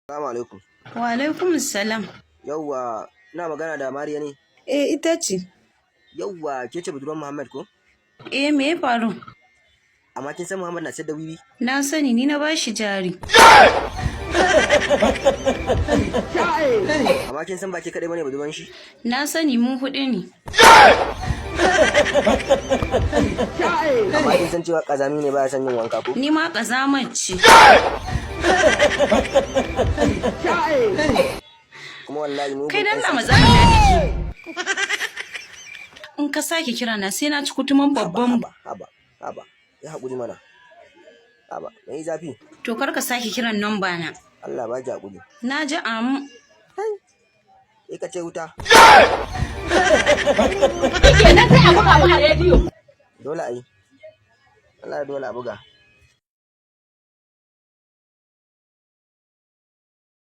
Assalamu alaikum. Wa alaikum salam. Yawwa, ina magana da Mariya ne? Ita ce. Yawwa, ke ce budurwan Muhammad ko? Me ya faru? Amma kin san Muhammad na sayar da wiwi? Na sani, ni na bashi jari. Amma kin san ba ke kaɗai bane budurwan shi? Na sani, mu huɗu ne. Amma kin san cewa ƙazami ne baya son yin wanka ko? Ni ma ƙazamar ce. Kuma wallahi mu Kai dan na matsalar da nake. In ka sake kira na sai na ci kutuman babban. Haba. Ya haƙuri mana. Haba, me yi zafi? To kar ka sake kiran namba na. Allah ba ji haƙuri. Na ji amu. Ka ce wuta. Kenan sai a buga mu a rediyo. Dole a yi. Allah dole a buga.